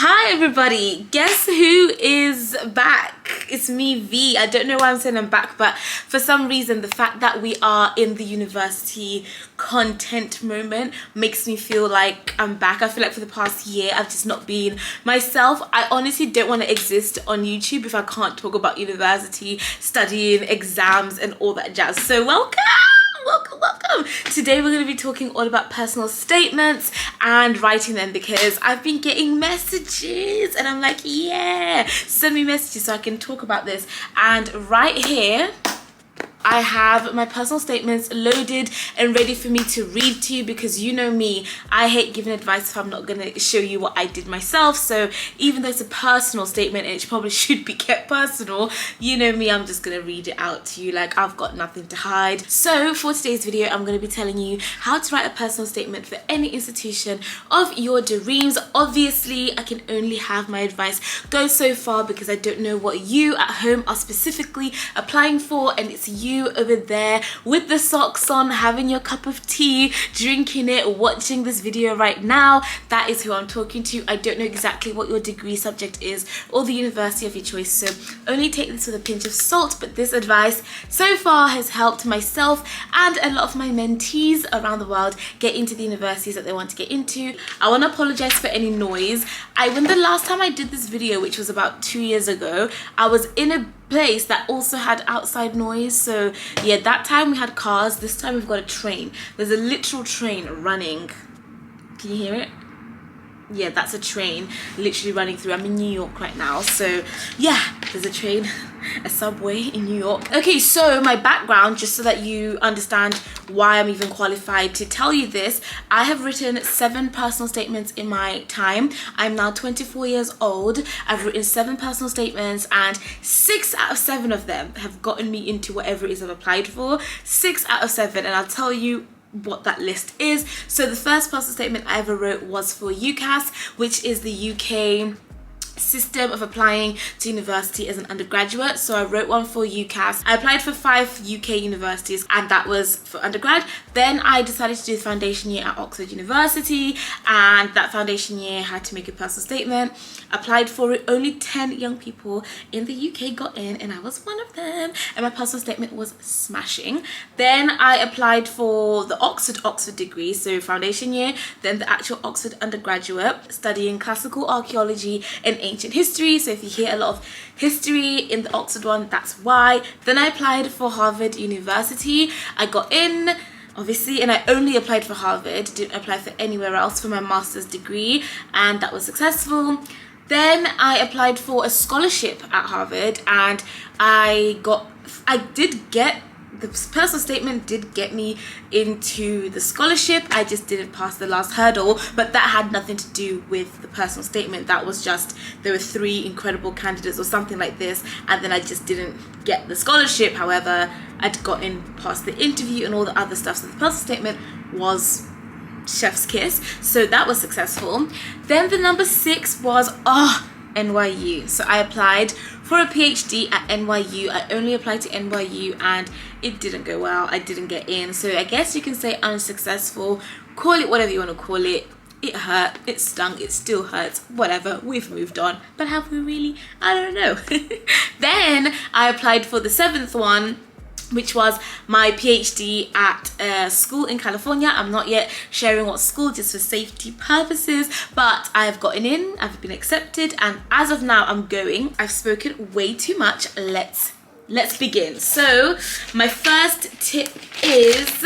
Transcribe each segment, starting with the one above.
Hi everybody, guess who is back? It's me, V. I don't know why I'm saying I'm back, but for some reason the fact that we are in the university content moment makes me feel like I'm back. I feel like for the past year I've just not been myself. I honestly don't want to exist on YouTube if I can't talk about university, studying, exams and all that jazz. So welcome! Today we're going to be talking all about personal statements and writing them, because I've been getting messages and I'm like, yeah, send me messages so I can talk about this. And right here I have my personal statements loaded and ready for me to read to you, because you know me, I hate giving advice if I'm not going to show you what I did myself. So even though it's a personal statement and it probably should be kept personal, you know me, I'm just going to read it out to you like I've got nothing to hide. So for today's video, I'm going to be telling you how to write a personal statement for any institution of your dreams. Obviously, I can only have my advice go so far because I don't know what you at home are specifically applying for, and it's you over there with the socks on, having your cup of tea, drinking it, watching this video right now. That is who I'm talking to. I don't know exactly what your degree subject is or the university of your choice, so only take this with a pinch of salt, but this advice so far has helped myself and a lot of my mentees around the world get into the universities that they want to get into. I want to apologize for any noise. When the last time I did this video, which was about 2 years ago, I was in a place that also had outside noise. So yeah, that time we had cars, this time we've got a train. There's a literal train running. Can you hear it? Yeah, that's a train literally running through. I'm in New York right now, so yeah, there's a train, a subway in New York. Okay, so my background, just so that you understand why I'm even qualified to tell you this, I have written 7 personal statements in my time. I'm now 24 years old. I've written 7 personal statements, and 6 out of 7 of them have gotten me into whatever it is I've applied for. 6 out of 7, and I'll tell you what that list is. So the first personal statement I ever wrote was for UCAS, which is the UK system of applying to university as an undergraduate. So I wrote one for UCAS. I applied for 5 UK universities, and that was for undergrad. Then I decided to do the foundation year at Oxford University, and that foundation year had to make a personal statement. Applied for it. Only 10 young people in the UK got in, and I was one of them, and my personal statement was smashing. Then I applied for the Oxford degree, so foundation year, then the actual Oxford undergraduate, studying classical archaeology and ancient history. So if you hear a lot of history in the Oxford one, that's why. Then I applied for Harvard University. I got in, obviously, and I only applied for Harvard, didn't apply for anywhere else for my master's degree, and that was successful. Then I applied for a scholarship at Harvard, and the personal statement did get me into the scholarship. I just didn't pass the last hurdle, but that had nothing to do with the personal statement. That was just, there were 3 incredible candidates or something like this, and then I just didn't get the scholarship. However, I'd gotten past the interview and all the other stuff, so the personal statement was chef's kiss, so that was successful. Then the number 6 was NYU. So I applied for a PhD at NYU. I only applied to NYU and it didn't go well. I didn't get in, so I guess you can say unsuccessful. Call it whatever you want to call it. It hurt, it stung, it still hurts, whatever, we've moved on. But have we really? I don't know. Then I applied for the 7th one, which was my PhD at a school in California. I'm not yet sharing what school, just for safety purposes, but I've gotten in, I've been accepted, and as of now I'm going. I've spoken way too much. Let's begin. So my first tip is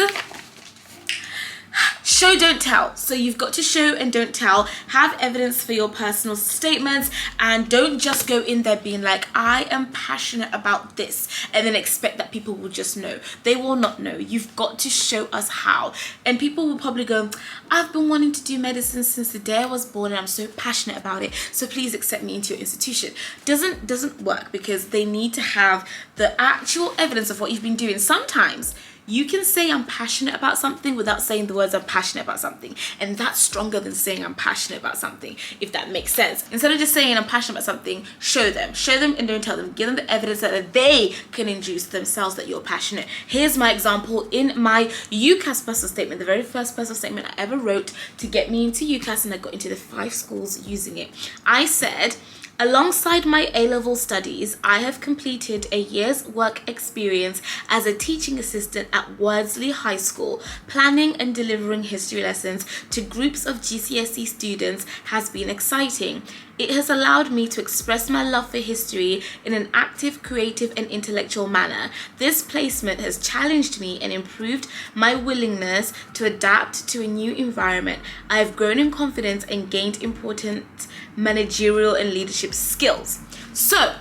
show, don't tell. So you've got to show and don't tell. Have evidence for your personal statements, and don't just go in there being like, I am passionate about this, and then expect that people will just know. They will not know. You've got to show us how. And people will probably go, I've been wanting to do medicine since the day I was born, and I'm so passionate about it, so please accept me into your institution. Doesn't work, because they need to have the actual evidence of what you've been doing. Sometimes You can say I'm passionate about something without saying the words I'm passionate about something. And that's stronger than saying I'm passionate about something, if that makes sense. Instead of just saying I'm passionate about something, show them and don't tell them. Give them the evidence that they can induce themselves that you're passionate. Here's my example in my UCAS personal statement, the very first personal statement I ever wrote to get me into UCAS, and I got into the 5 schools using it. I said, alongside my A-level studies, I have completed a year's work experience as a teaching assistant at Wordsley High School. Planning and delivering history lessons to groups of GCSE students has been exciting. It has allowed me to express my love for history in an active, creative, and intellectual manner. This placement has challenged me and improved my willingness to adapt to a new environment. I have grown in confidence and gained important managerial and leadership skills. So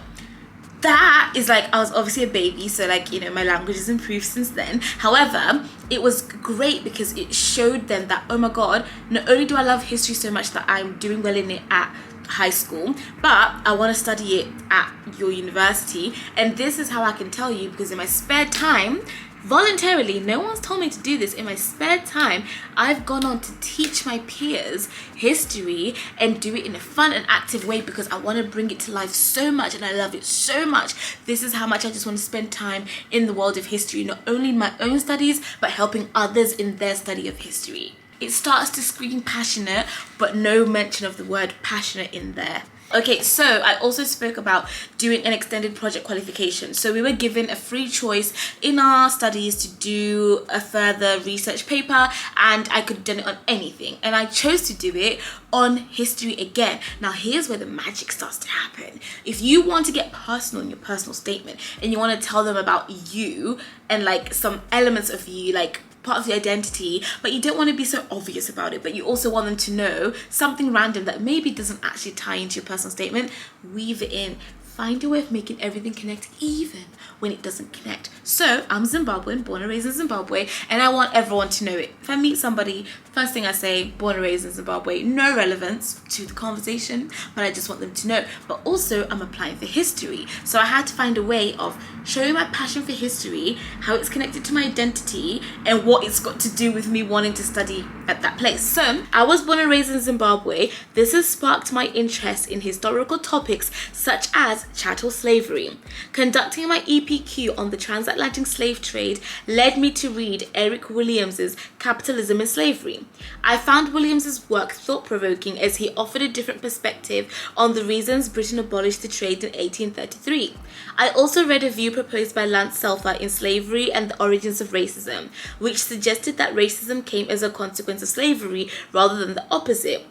that is like, I was obviously a baby, so like, you know, my language has improved since then. However, it was great because it showed them that, oh my god, not only do I love history so much that I'm doing well in it at high school, but I want to study it at your university. And this is how I can tell you, because in my spare time, voluntarily, no one's told me to do this, in my spare time I've gone on to teach my peers history and do it in a fun and active way, because I want to bring it to life so much and I love it so much. This is how much I just want to spend time in the world of history, not only in my own studies but helping others in their study of history. It starts to scream passionate, but no mention of the word passionate in there. Okay, so I also spoke about doing an extended project qualification. So we were given a free choice in our studies to do a further research paper, and I could have done it on anything. And I chose to do it on history again. Now here's where the magic starts to happen. If you want to get personal in your personal statement and you want to tell them about you and like some elements of you, like part of the identity, but you don't want to be so obvious about it, but you also want them to know something random that maybe doesn't actually tie into your personal statement, weave it in. Find a way of making everything connect even when it doesn't connect. So I'm Zimbabwean, born and raised in Zimbabwe, and I want everyone to know it. If I meet somebody, first thing I say, born and raised in Zimbabwe, no relevance to the conversation, but I just want them to know. But also I'm applying for history, so I had to find a way of showing my passion for history, how it's connected to my identity, and what it's got to do with me wanting to study at that place. So I was born and raised in Zimbabwe. This has sparked my interest in historical topics such as chattel slavery. Conducting my EPQ on the transatlantic slave trade led me to read Eric Williams's Capitalism and Slavery. I found Williams's work thought-provoking as he offered a different perspective on the reasons Britain abolished the trade in 1833. I also read a view proposed by Lance Selfer in Slavery and the Origins of Racism, which suggested that racism came as a consequence of slavery rather than the opposite.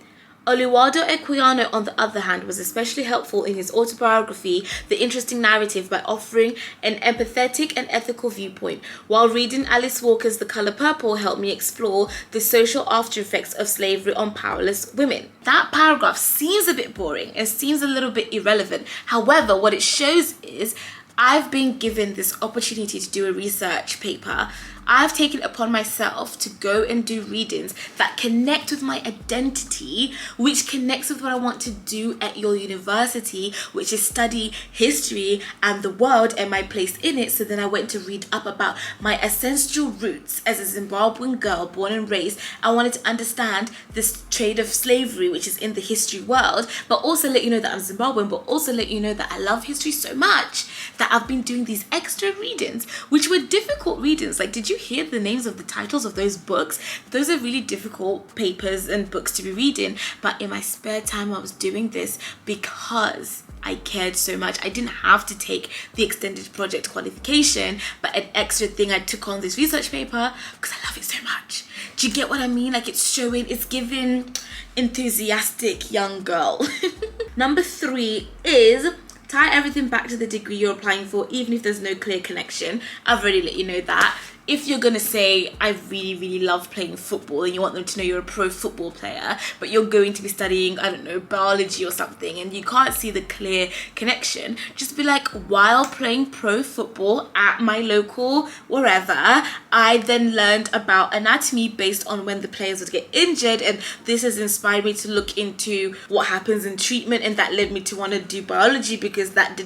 Oluwado Equiano, on the other hand, was especially helpful in his autobiography, The Interesting Narrative, by offering an empathetic and ethical viewpoint, while reading Alice Walker's The Color Purple helped me explore the social after effects of slavery on powerless women. That paragraph seems a bit boring, it seems a little bit irrelevant. However, what it shows is I've been given this opportunity to do a research paper. I've taken it upon myself to go and do readings that connect with my identity, which connects with what I want to do at your university, which is study history and the world and my place in it. So then I went to read up about my ancestral roots as a Zimbabwean girl born and raised. I wanted to understand this trade of slavery, which is in the history world, but also let you know that I'm Zimbabwean, but also let you know that I love history so much that I've been doing these extra readings, which were difficult readings. Like, did you hear the names of the titles of those books? Those are really difficult papers and books to be reading, but in my spare time I was doing this because I cared so much. I didn't have to take the extended project qualification, but an extra thing, I took on this research paper because I love it so much. Do you get what I mean? Like, it's showing, it's giving enthusiastic young girl. Number 3 is tie everything back to the degree you're applying for, even if there's no clear connection. I've already let you know that. If you're gonna say, I really love playing football, and you want them to know you're a pro football player, but you're going to be studying, I don't know, biology or something, and you can't see the clear connection, just be like, while playing pro football at my local wherever, I then learned about anatomy based on when the players would get injured, and this has inspired me to look into what happens in treatment, and that led me to want to do biology because that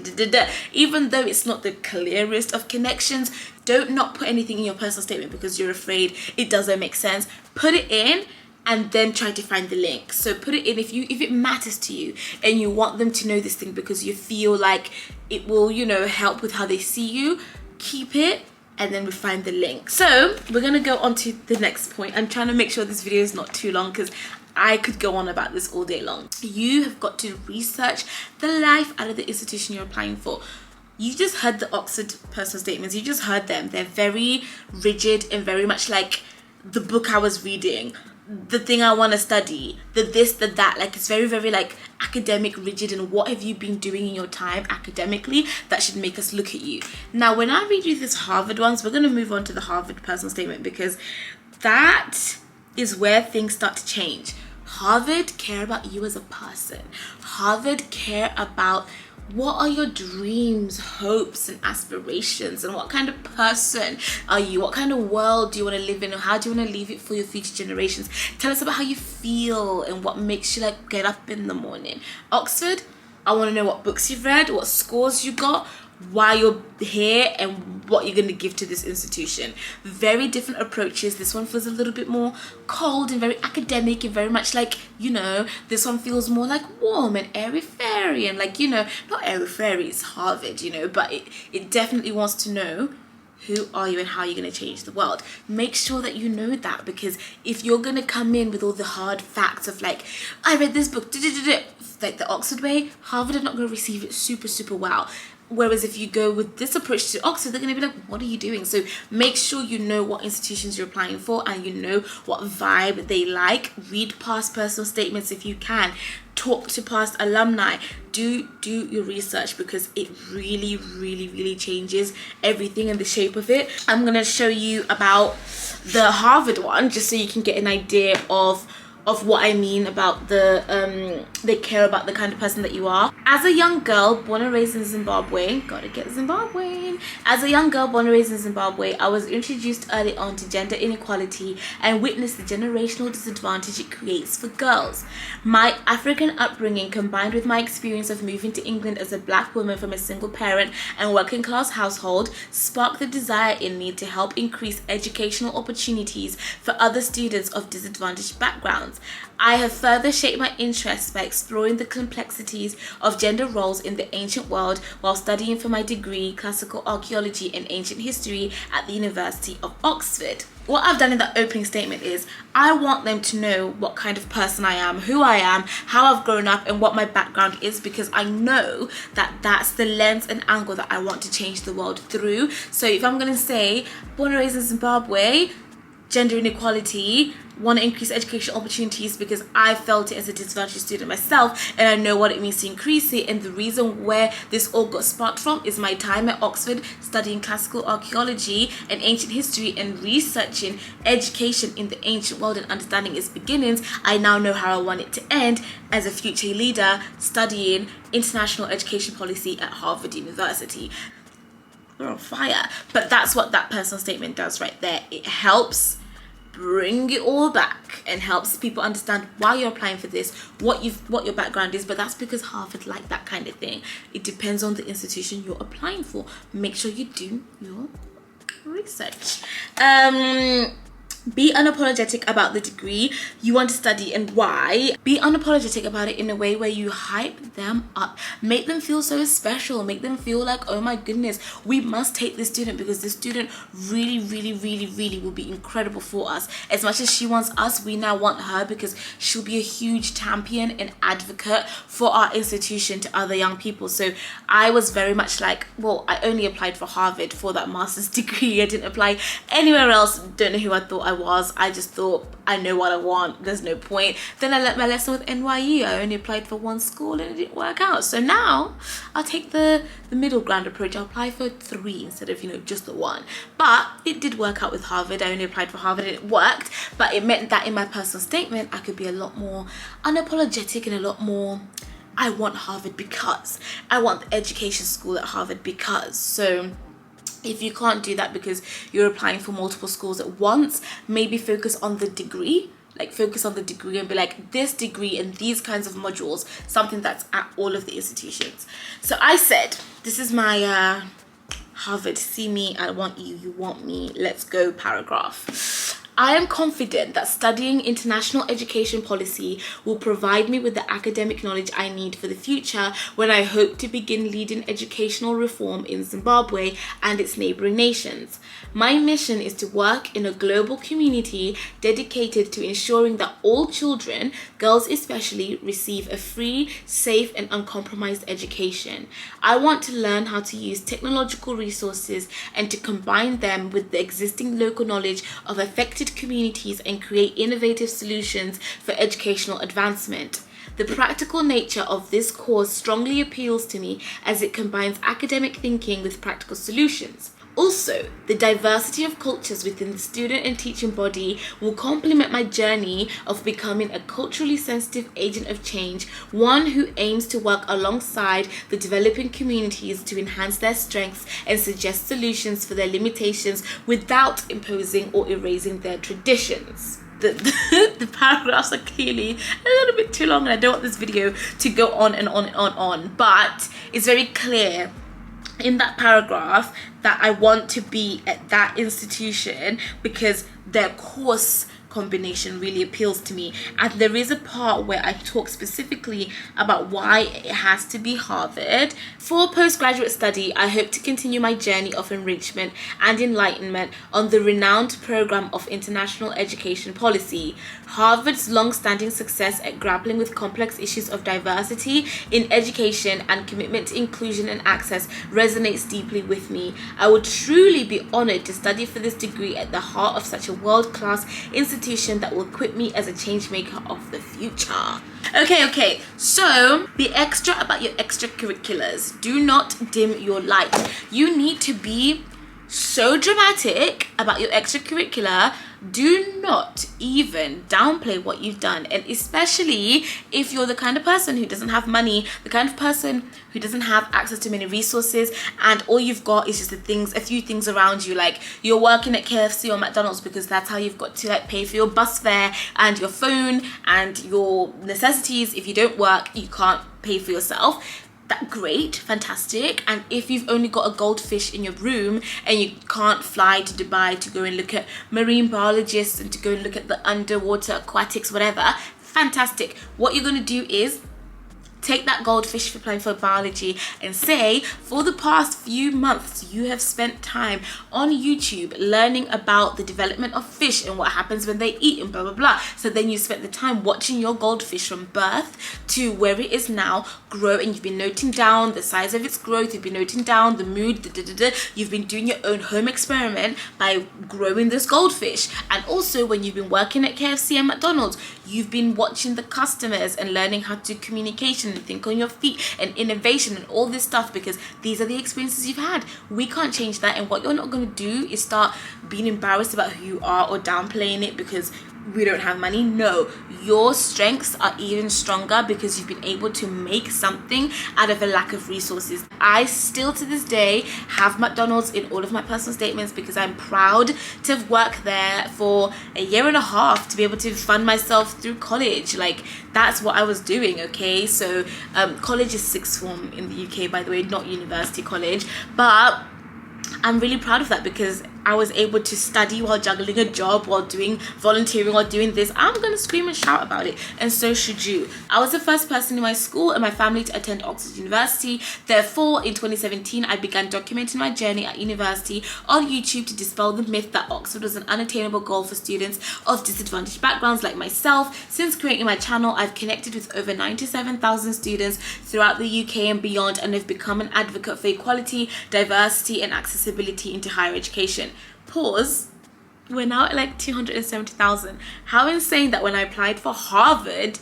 even though it's not the clearest of connections, Don't not put anything in your personal statement because you're afraid it doesn't make sense. Put it in and then try to find the link. So put it in if it matters to you and you want them to know this thing because you feel like it will, you know, help with how they see you. Keep it, and then we find the link. So we're gonna go on to the next point. I'm trying to make sure this video is not too long because I could go on about this all day long. You have got to research the life out of the institution you're applying for. You just heard the Oxford personal statements. You just heard them. They're very rigid and very much like the book I was reading, the thing I want to study, the this, the that. Like, it's very, very like academic, rigid. And what have you been doing in your time academically that should make us look at you? Now, when I read you this Harvard ones, we're going to move on to the Harvard personal statement because that is where things start to change. Harvard care about you as a person. Harvard care about what are your dreams, hopes, and aspirations, and what kind of person are you? What kind of world do you want to live in, or how do you want to leave it for your future generations? Tell us about how you feel and what makes you like get up in the morning. Oxford, I want to know what books you've read, what scores you got, why you're here, and what you're going to give to this institution. Very different approaches. This one feels a little bit more cold and very academic and very much like, you know, this one feels more like warm and airy-fairy and like, you know, not airy-fairy, it's Harvard, you know, but it definitely wants to know who are you and how you're going to change the world. Make sure that you know that, because if you're going to come in with all the hard facts of like, I read this book, like the Oxford way, Harvard are not going to receive it super, super well. Whereas if you go with this approach to Oxford, they're going to be like, what are you doing? So make sure you know what institutions you're applying for and you know what vibe they like. Read past personal statements if you can. Talk to past alumni. Do your research because it really, really, really changes everything and the shape of it. I'm going to show you about the Harvard one just so you can get an idea of what I mean about the they care about the kind of person that you are. As a young girl born and raised in Zimbabwe, gotta get Zimbabwean. As a young girl born and raised in Zimbabwe, I was introduced early on to gender inequality and witnessed the generational disadvantage it creates for girls. My African upbringing combined with my experience of moving to England as a black woman from a single parent and working class household sparked the desire in me to help increase educational opportunities for other students of disadvantaged backgrounds. I have further shaped my interests by exploring the complexities of gender roles in the ancient world while studying for my degree, classical archaeology and ancient history at the University of Oxford. What I've done in that opening statement is I want them to know what kind of person I am, who I am, how I've grown up and what my background is, because I know that that's the lens and angle that I want to change the world through. So if I'm going to say born and raised in Zimbabwe, gender inequality, want to increase education opportunities because I felt it as a disadvantaged student myself and I know what it means to increase it. And the reason where this all got sparked from is my time at Oxford studying classical archaeology and ancient history and researching education in the ancient world and understanding its beginnings. I now know how I want it to end as a future leader studying international education policy at Harvard University. We're on fire. But that's what that personal statement does right there. It helps bring it all back and helps people understand why you're applying for this, what your background is. But that's because Harvard like that kind of thing. It depends on the institution you're applying for. Make sure you do your research. Be unapologetic about the degree you want to study and why. Be unapologetic about it in a way where you hype them up. Make them feel so special. Make them feel like, oh my goodness, we must take this student because this student really, really, really, really will be incredible for us. As much as she wants us, we now want her because she'll be a huge champion and advocate for our institution to other young people. So I was very much like, well, I only applied for Harvard for that master's degree. I didn't apply anywhere else. Don't know who I thought I just thought I know what I want, there's no point. Then I learnt my lesson with NYU. I only applied for one school and it didn't work out. So now I'll take the middle ground approach. I'll apply for 3 instead of, you know, just the 1. But it did work out with Harvard. I only applied for Harvard and it worked. But it meant that in my personal statement I could be a lot more unapologetic and a lot more, I want Harvard because I want the education school at Harvard because. So if you can't do that because you're applying for multiple schools at once, maybe focus on the degree. Like focus on the degree and be like, this degree and these kinds of modules, something that's at all of the institutions. So I said, this is my Harvard, see me, I want you, you want me, let's go paragraph. I am confident that studying international education policy will provide me with the academic knowledge I need for the future when I hope to begin leading educational reform in Zimbabwe and its neighboring nations. My mission is to work in a global community dedicated to ensuring that all children, girls especially, receive a free, safe, and uncompromised education. I want to learn how to use technological resources and to combine them with the existing local knowledge of affected communities and create innovative solutions for educational advancement. The practical nature of this course strongly appeals to me as it combines academic thinking with practical solutions. Also, the diversity of cultures within the student and teaching body will complement my journey of becoming a culturally sensitive agent of change, one who aims to work alongside the developing communities to enhance their strengths and suggest solutions for their limitations without imposing or erasing their traditions. The paragraphs are clearly a little bit too long, and I don't want this video to go on and on and on, but it's very clear in that paragraph that I want to be at that institution because their course combination really appeals to me. And there is a part where I talk specifically about why it has to be Harvard. For postgraduate study, I hope to continue my journey of enrichment and enlightenment on the renowned program of international education policy. Harvard's long-standing success at grappling with complex issues of diversity in education and commitment to inclusion and access resonates deeply with me. I would truly be honored to study for this degree at the heart of such a world-class institution that will equip me as a change maker of the future. Okay, so the extra about your extracurriculars. Do not dim your light. You need to be so dramatic about your extracurricular. Do not even downplay what you've done, and especially if you're the kind of person who doesn't have money, the kind of person who doesn't have access to many resources, and all you've got is just a few things around you, like you're working at KFC or McDonald's because that's how you've got to like pay for your bus fare and your phone and your necessities. If you don't work, you can't pay for yourself. That great, fantastic. And if you've only got a goldfish in your room and you can't fly to Dubai to go and look at marine biologists and to go and look at the underwater aquatics, whatever, fantastic. What you're going to do is take that goldfish for playing for biology and say, for the past few months, you have spent time on YouTube learning about the development of fish and what happens when they eat and blah, blah, blah. So then you spent the time watching your goldfish from birth to where it is now grow, and you've been noting down the size of its growth, you've been noting down the mood, you've been doing your own home experiment by growing this goldfish. And also when you've been working at KFC and McDonald's, you've been watching the customers and learning how to do communication and think on your feet and innovation and all this stuff, because these are the experiences you've had. We can't change that, and what you're not going to do is start being embarrassed about who you are or downplaying it because we don't have money. No, your strengths are even stronger because you've been able to make something out of a lack of resources. I still to this day have McDonald's in all of my personal statements because I'm proud to have worked there for a year and a half to be able to fund myself through college. Like, that's what I was doing. Okay, so college is sixth form in the UK, by the way, not university college, but I'm really proud of that because I was able to study while juggling a job, while doing volunteering, while doing this. I'm going to scream and shout about it, and so should you. I was the first person in my school and my family to attend Oxford University. Therefore, in 2017, I began documenting my journey at university on YouTube to dispel the myth that Oxford was an unattainable goal for students of disadvantaged backgrounds like myself. Since creating my channel, I've connected with over 97,000 students throughout the UK and beyond, and have become an advocate for equality, diversity, and accessibility into higher education. Pause. We're now at like 270,000. How insane that when I applied for Harvard,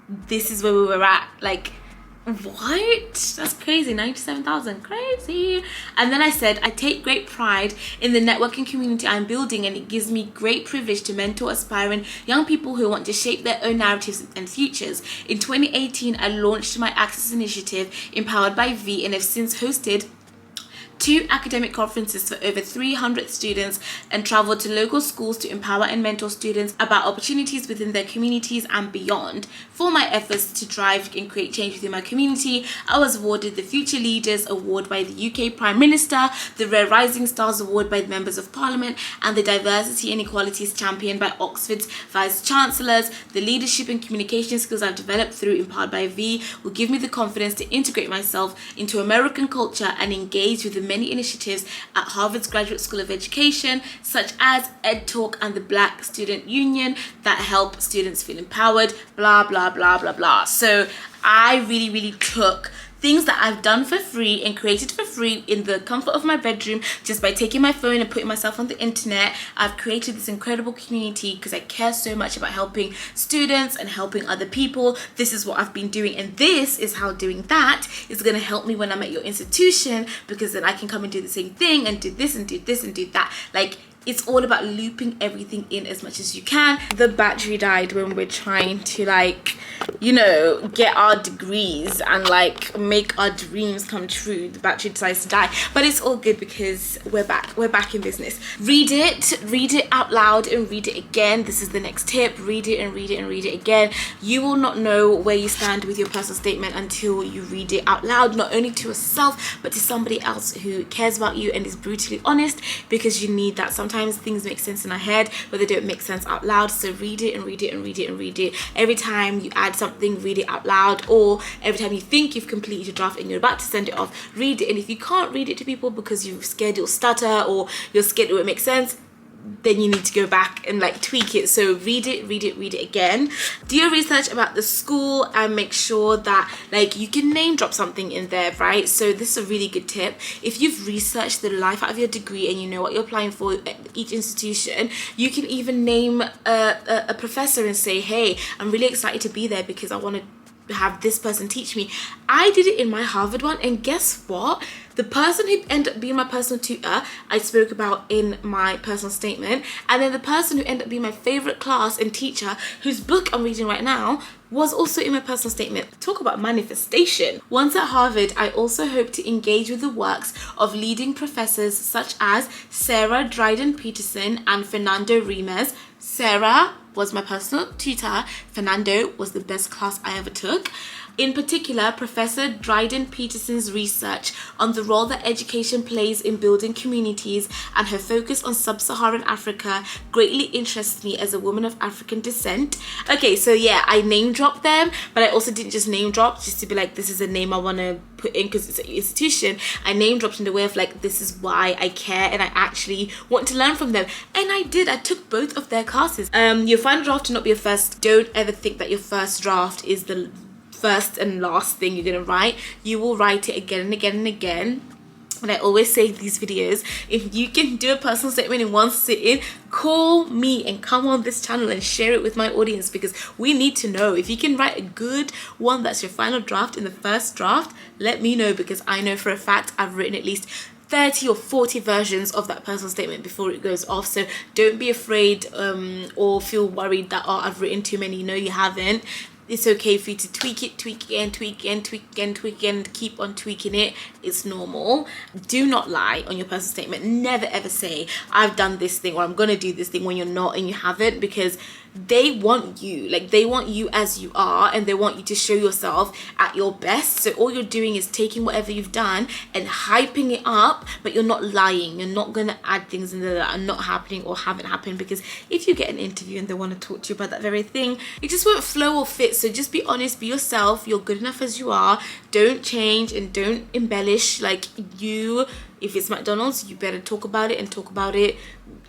this is where we were at. Like, what? That's crazy. 97,000. Crazy. And then I said, I take great pride in the networking community I'm building, and it gives me great privilege to mentor aspiring young people who want to shape their own narratives and futures. In 2018, I launched my Access initiative, Empowered by V, and have since hosted 2 academic conferences for over 300 students, and traveled to local schools to empower and mentor students about opportunities within their communities and beyond. For my efforts to drive and create change within my community, I was awarded the Future Leaders Award by the UK Prime Minister, the Rare Rising Stars Award by the Members of Parliament, and the Diversity and Equalities Champion by Oxford's Vice Chancellors. The leadership and communication skills I've developed through Empowered by V will give me the confidence to integrate myself into American culture and engage with the many initiatives at Harvard's Graduate School of Education, such as Ed Talk and the Black Student Union, that help students feel empowered, blah, blah, blah, blah, blah. So I really took things that I've done for free and created for free in the comfort of my bedroom, just by taking my phone and putting myself on the internet. I've created this incredible community because I care so much about helping students and helping other people. This is what I've been doing, and this is how doing that is going to help me when I'm at your institution, because then I can come and do the same thing and do this and do this and do that. Like, it's all about looping everything in as much as you can. The battery died when we're trying to, like, you know, get our degrees and like make our dreams come true. The battery decides to die, but it's all good because we're back in business. Read it out loud and read it again. This is the next tip. Read it and read it and read it again. You will not know where you stand with your personal statement until you read it out loud, not only to yourself but to somebody else who cares about you and is brutally honest, because you need that. Sometimes things make sense in our head but they don't make sense out loud. So read it and read it and read it and read it. Every time you add something, read it out loud, or every time you think you've completed your draft and you're about to send it off, read it. And if you can't read it to people because you're scared it'll stutter or you're scared it won't make sense, then you need to go back and like tweak it. So read it again. Do your research about the school and make sure that like you can name drop something in there, right? So this is a really good tip. If you've researched the life out of your degree and you know what you're applying for at each institution, you can even name a professor and say, hey, I'm really excited to be there because I want to have this person teach me. I did it in my Harvard one, and guess what? The person who ended up being my personal tutor, I spoke about in my personal statement. And then the person who ended up being my favorite class and teacher, whose book I'm reading right now, was also in my personal statement. Talk about manifestation. Once at Harvard, I also hope to engage with the works of leading professors such as Sarah Dryden Peterson and Fernando Remes. Sarah was my personal tutor. Fernando was the best class I ever took. In particular, Professor Dryden Peterson's research on the role that education plays in building communities and her focus on sub-Saharan Africa greatly interests me as a woman of African descent. Okay, so yeah, I name dropped them, but I also didn't just name drop just to be like, this is a name I want to put in because it's an institution. I name dropped in the way of like, this is why I care and I actually want to learn from them. And I did. I took both of their classes. Your final draft to not be a first. Don't ever think that your first draft is the first and last thing you're gonna write. You will write it again and again and again. And I always say in these videos, if you can do a personal statement in one sitting, call me and come on this channel and share it with my audience, because we need to know. If you can write a good one that's your final draft in the first draft, let me know, because I know for a fact I've written at least 30 or 40 versions of that personal statement before it goes off. So don't be afraid or feel worried that, oh, I've written too many. No, you haven't. It's okay for you to tweak it, tweak again, tweak again, tweak again, tweak again, keep on tweaking it. It's normal. Do not lie on your personal statement. Never ever say, I've done this thing or I'm gonna do this thing when you're not and you haven't, because they want you. Like, they want you as you are, and they want you to show yourself at your best. So all you're doing is taking whatever you've done and hyping it up, but you're not lying. You're not gonna add things in there that are not happening or haven't happened, because if you get an interview and they want to talk to you about that very thing, it just won't flow or fit. So just be honest, be yourself. You're good enough as you are. Don't change and don't embellish. Like, you, if it's McDonald's, you better talk about it and talk about it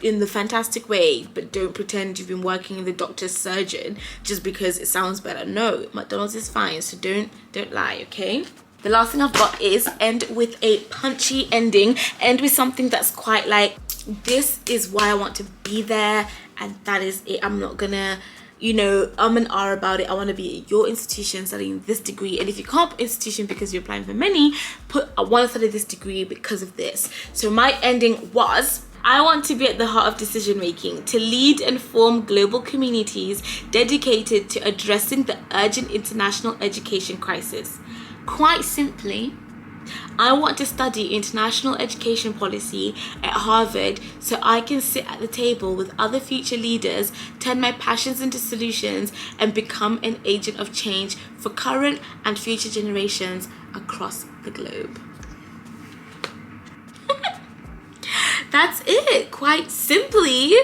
in the fantastic way, but don't pretend you've been working in the doctor's surgeon just because it sounds better. No, McDonald's is fine, so don't lie, okay? The last thing I've got is end with a punchy ending. End with something that's quite like, this is why I want to be there, and that is it. I'm not gonna, you know, an R about it. I want to be at your institution studying this degree. And if you can't put institution because you're applying for many, put I want to study this degree because of this. So my ending was, I want to be at the heart of decision making, to lead and form global communities dedicated to addressing the urgent international education crisis. Quite simply, I want to study international education policy at Harvard so I can sit at the table with other future leaders, turn my passions into solutions, and become an agent of change for current and future generations across the globe. That's it. Quite simply,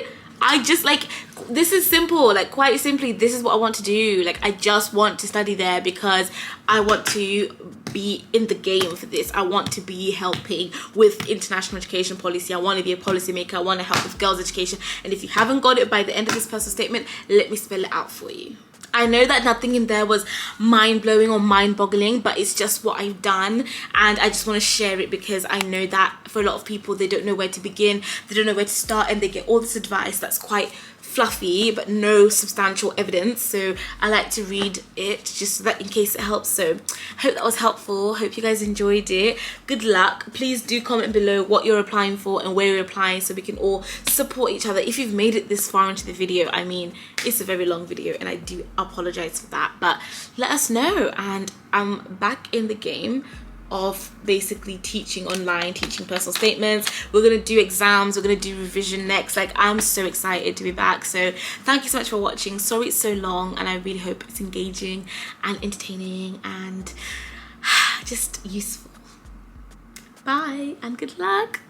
this is simple. Like, quite simply, this is what I want to do. Like, I just want to study there because I want to be in the game for this. I want to be helping with international education policy. I want to be a policymaker. I want to help with girls' education. And if you haven't got it by the end of this personal statement, let me spell it out for you. I know that nothing in there was mind-blowing or mind-boggling, but it's just what I've done, and I just want to share it because I know that for a lot of people, they don't know where to begin, they don't know where to start, and they get all this advice that's quite fluffy but no substantial evidence. So I like to read it just so that in case it helps. So hope that was helpful. Hope you guys enjoyed it. Good luck. Please do comment below what you're applying for and where you're applying so we can all support each other. If you've made it this far into the video, I mean, it's a very long video and I do apologize for that, but let us know. And I'm back in the game of basically teaching online, teaching personal statements. We're gonna do exams, we're gonna do revision next. Like, I'm so excited to be back. So thank you so much for watching. Sorry it's so long, and I really hope it's engaging and entertaining and just useful. Bye and good luck.